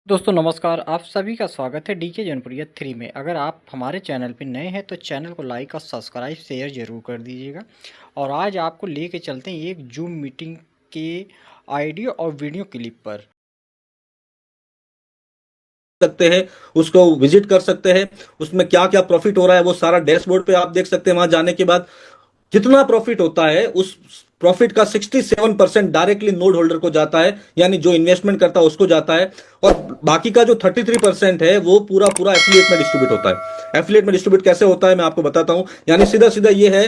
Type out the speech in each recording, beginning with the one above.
दोस्तों नमस्कार, आप सभी का स्वागत है डीके जनप्रिय 3 में। अगर आप हमारे चैनल पे नए हैं तो चैनल को लाइक और सब्सक्राइब शेयर ज़रूर कर दीजिएगा। और आज आपको लेके चलते हैं एक जूम मीटिंग के ऑडियो और वीडियो क्लिप पर। सकते हैं, उसको विजिट कर सकते हैं। उसमें क्या क्या प्रॉफिट हो रहा है वो सारा डैशबोर्ड पे आप देख सकते हैं। वहां जाने के बाद जितना प्रॉफिट होता है उस प्रॉफिट का 67% डायरेक्टली नोड होल्डर को जाता है, यानी जो इन्वेस्टमेंट करता है उसको जाता है। और बाकी का जो 33% है वो पूरा पूरा एफिलिएट में डिस्ट्रीब्यूट होता है। एफिलिएट में डिस्ट्रीब्यूट कैसे होता है मैं आपको बताता हूं। यानी सीधा सीधा ये है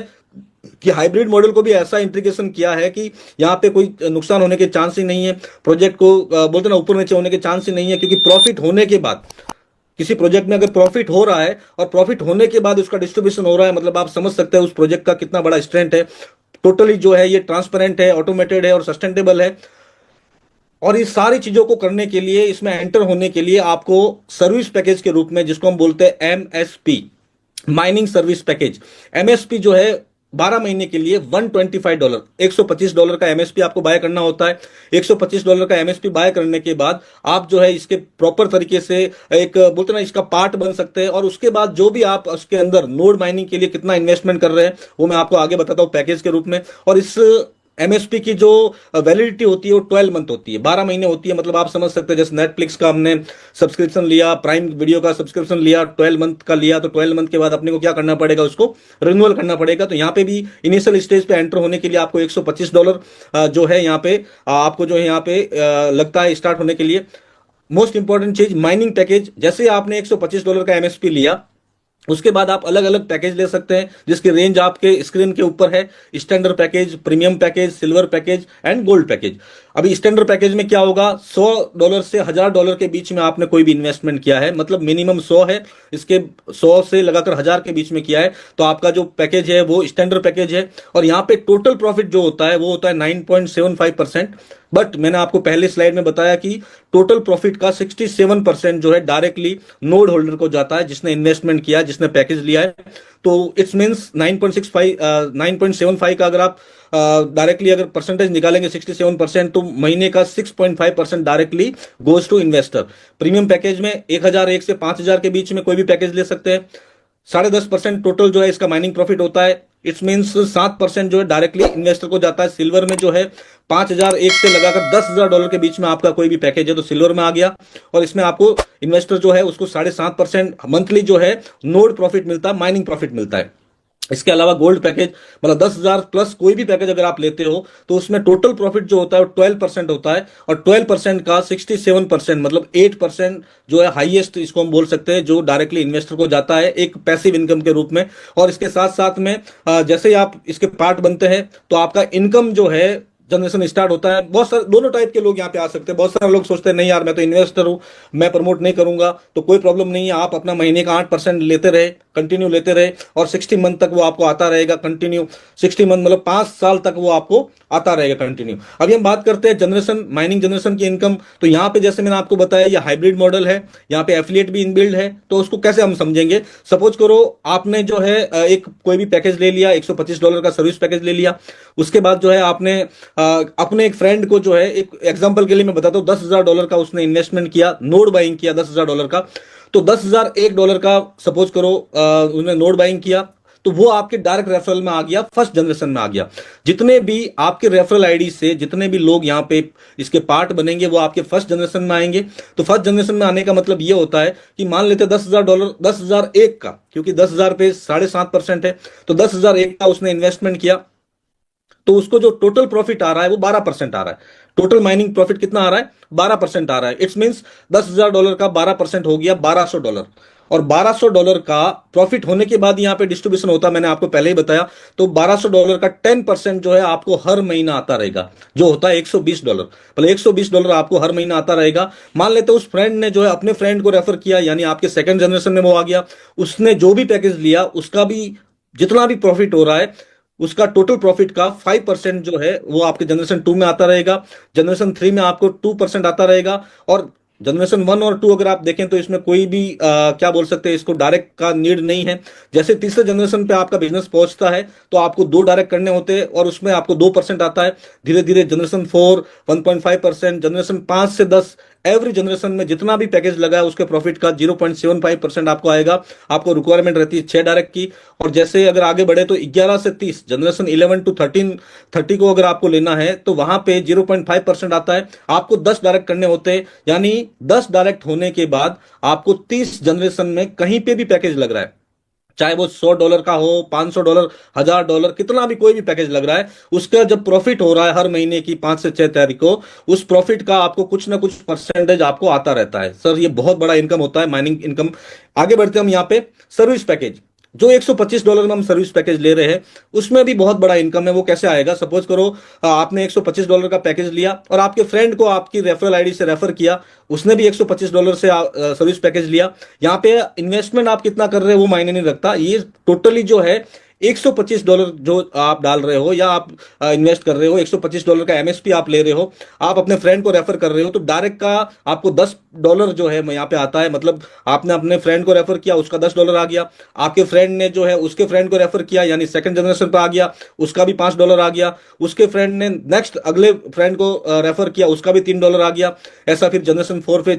कि हाइब्रिड मॉडल को भी ऐसा इंटीग्रेशन किया है कि यहाँ पे कोई नुकसान होने के चांस ही नहीं है। प्रोजेक्ट को बोलते ना ऊपर नीचे होने के चांस ही नहीं है, क्योंकि प्रॉफिट होने के बाद किसी प्रोजेक्ट में अगर प्रॉफिट हो रहा है और प्रॉफिट होने के बाद उसका डिस्ट्रीब्यूशन हो रहा है, मतलब आप समझ सकते हैं उस प्रोजेक्ट का कितना बड़ा स्ट्रेंथ है। टोटली जो है ये ट्रांसपेरेंट है, ऑटोमेटेड है और सस्टेनेबल है। और इस सारी चीजों को करने के लिए, इसमें एंटर होने के लिए आपको सर्विस पैकेज के रूप में, जिसको हम बोलते हैं MSP, mining service package, MSP जो है 12 महीने के लिए $125, $125 का एमएसपी आपको बाय करना होता है। $125 का एमएसपी बाय करने के बाद आप जो है इसके प्रॉपर तरीके से एक बोलते ना इसका पार्ट बन सकते हैं। और उसके बाद जो भी आप उसके अंदर नोड माइनिंग के लिए कितना इन्वेस्टमेंट कर रहे हैं वो मैं आपको आगे बताता हूं पैकेज के रूप में। और इस एमएसपी की जो वैलिडिटी होती है वो 12 मंथ होती है, 12 महीने होती है। मतलब आप समझ सकते हैं जैसे नेटफ्लिक्स का हमने सब्सक्रिप्शन लिया, प्राइम वीडियो का सब्सक्रिप्शन लिया, 12 मंथ का लिया, तो 12 मंथ के बाद अपने को क्या करना पड़ेगा, उसको रिन्यूअल करना पड़ेगा। तो यहाँ पे भी इनिशियल स्टेज पे एंटर होने के लिए आपको $125 जो है यहाँ पे आपको जो है यहाँ पे लगता है स्टार्ट होने के लिए। मोस्ट इंपॉर्टेंट चीज, माइनिंग पैकेज। जैसे आपने $125 का एमएसपी लिया, उसके बाद आप अलग अलग पैकेज ले सकते हैं जिसकी रेंज आपके स्क्रीन के ऊपर है। Standard package, premium package, silver package and gold package. अभी स्टैंडर्ड पैकेज में क्या होगा, $100 से $1000 के बीच में आपने कोई भी इन्वेस्टमेंट किया है, मतलब मिनिमम 100 है, इसके 100 से लगाकर 1000 के बीच में किया है, तो आपका जो पैकेज है वो स्टैंडर्ड पैकेज है। और यहाँ पे टोटल प्रॉफिट जो होता है वो होता है 9.75%। बट मैंने आपको पहले स्लाइड में बताया कि टोटल प्रॉफिट का 67% जो है डायरेक्टली नोड होल्डर को जाता है, जिसने इन्वेस्टमेंट किया है, जिसने पैकेज लिया है। तो इट्स मीन्स 9.75 का अगर आप डायरेक्टली अगर परसेंटेज निकालेंगे 67%, तो महीने का 6.5% directly goes to investor. Premium package में 1001 से 5000 के बीच में कोई भी पैकेज ले सकते हैं। 10.5% टोटल जो है इसका माइनिंग प्रॉफिट होता है। इट्स मीन्स 7% जो है डायरेक्टली इन्वेस्टर को जाता है। सिल्वर में जो है 5001 से लगाकर $10,000 के बीच में आपका कोई भी पैकेज है तो सिल्वर में आ गया। और इसमें आपको इन्वेस्टर जो है उसको 7.5% मंथली जो है नोड प्रॉफिट मिलता है, माइनिंग प्रॉफिट मिलता है। इसके अलावा गोल्ड पैकेज, मतलब 10,000 प्लस कोई भी पैकेज अगर आप लेते हो तो उसमें टोटल प्रॉफिट जो होता है वो 12% होता है। और 12% का 67%, मतलब 8% जो है हाईएस्ट, इसको हम बोल सकते हैं, जो डायरेक्टली इन्वेस्टर को जाता है एक पैसिव इनकम के रूप में। और इसके साथ साथ में जैसे ही आप इसके पार्ट बनते हैं तो आपका इनकम जो है जनरेशन स्टार्ट होता है। बहुत सारे दोनों टाइप के लोग यहाँ पे आ सकते हैं। बहुत सारे लोग सोचते हैं नहीं यार मैं तो इन्वेस्टर हूं, मैं प्रमोट नहीं करूंगा, तो कोई प्रॉब्लम नहीं है। आप अपना महीने का 8% लेते रहे, कंटिन्यू लेते रहे, और 60 मंथ तक वो आपको आता रहेगा कंटिन्यू। 60 मंथ मतलब 5 साल तक वो आपको आता रहेगा कंटिन्यू। अभी हम बात करते हैं जनरेशन, माइनिंग जनरेशन की इनकम। तो यहाँ पे जैसे मैंने आपको बताया ये हाइब्रिड मॉडल है, यहाँ पे एफिलिएट भी इनबिल्ड है। तो उसको कैसे हम समझेंगे, सपोज करो आपने जो है एक कोई भी पैकेज ले लिया, $125 का सर्विस पैकेज ले लिया। उसके बाद जो है आपने अपने एक फ्रेंड को जो है, एक एग्जांपल के लिए मैं बताता हूं, $10,000 का उसने इन्वेस्टमेंट किया, नोड बाइंग किया $10,000 का। तो $10,001 का सपोज करो उसने नोड बाइंग किया, तो वो आपके डायरेक्ट रेफरल में आ गया, फर्स्ट जनरेशन में आ गया। जितने भी आपके रेफरल आईडी से जितने भी लोग यहाँ पे इसके पार्ट बनेंगे वो आपके फर्स्ट जनरेशन में आएंगे। तो फर्स्ट जनरेशन में आने का मतलब ये होता है कि मान लेते $10,000, 10,001 का, क्योंकि 10,000 पे 7.5% है, तो 10,001 का उसने इन्वेस्टमेंट किया, तो उसको जो टोटल प्रॉफिट आ रहा है वो 12% आ रहा है। टोटल माइनिंग प्रॉफिट कितना आ रहा है, 12% आ रहा है। इट्स मींस $10,000 का 12% हो गया $1,200। और $1,200 का प्रॉफिट होने के बाद यहां पे डिस्ट्रीब्यूशन होता है, मैंने आपको पहले ही बताया। तो $1,200 का 10% जो है आपको हर महीना आता रहेगा, जो होता है $120। मतलब $120 आपको हर महीना आता रहेगा। मान लेते उस फ्रेंड ने जो है अपने फ्रेंड को रेफर किया, यानी आपके सेकंड जनरेशन में वो आ गया, उसने जो भी पैकेज लिया उसका भी जितना भी प्रॉफिट हो रहा है उसका टोटल प्रॉफिट का 5% जो है वो आपके जनरेशन 2 में आता रहेगा। जनरेशन 3 में आपको 2% आता रहेगा। और जनरेशन 1 और 2 अगर आप देखें तो इसमें कोई भी क्या बोल सकते हैं, इसको डायरेक्ट का नीड नहीं है। जैसे तीसरे जनरेशन पे आपका बिजनेस पहुंचता है तो आपको 2 डायरेक्ट करने होते हैं और उसमें आपको 2% आता है। धीरे धीरे जनरेशन 4 1.5%, जनरेशन 5 से 10 एवरी जनरेशन में जितना भी पैकेज लगा है उसके प्रॉफिट का 0.75% आपको आएगा। आपको रिक्वायरमेंट रहती है 6 डायरेक्ट की, और जैसे अगर आगे बढ़े तो 11 से 30 जनरेशन 11 टू 30 को अगर आपको लेना है तो वहां पे 0.5% आता है। आपको 10 डायरेक्ट करने होते हैं, यानी 10 डायरेक्ट होने के बाद आपको 30 जनरेशन में कहीं पे भी पैकेज लग रहा है, चाहे वो $100 का हो, $500, $1000, कितना भी कोई भी पैकेज लग रहा है, उसका जब प्रॉफिट हो रहा है हर महीने की 5 से 6 तारीख को, उस प्रॉफिट का आपको कुछ ना कुछ परसेंटेज आपको आता रहता है। सर ये बहुत बड़ा इनकम होता है, माइनिंग इनकम। आगे बढ़ते हम यहाँ पे सर्विस पैकेज, जो $125 में हम सर्विस पैकेज ले रहे हैं, उसमें भी बहुत बड़ा इनकम है। वो कैसे आएगा? सपोज करो आपने $125 का पैकेज लिया और आपके फ्रेंड को आपकी रेफरल आईडी से रेफर किया, उसने भी $125 से सर्विस पैकेज लिया। यहाँ पे इन्वेस्टमेंट आप कितना कर रहे हो वो मायने नहीं रखता, ये टोटली जो है $125 जो आप डाल रहे हो या आप इन्वेस्ट कर रहे हो, $125 का एमएसपी आप ले रहे हो, आप अपने फ्रेंड को रेफर कर रहे हो, तो डायरेक्ट का आपको $10 जो है यहाँ पे आता है। मतलब आपने अपने फ्रेंड को रेफर किया, उसका $10 आ गया। आपके फ्रेंड ने जो है उसके फ्रेंड को रेफर किया, यानी सेकंड जनरेशन पर आ गया, उसका भी $5 आ गया। उसके फ्रेंड ने नेक्स्ट अगले फ्रेंड को रेफर किया, उसका भी $3 आ गया। ऐसा फिर जनरेशन 4 पे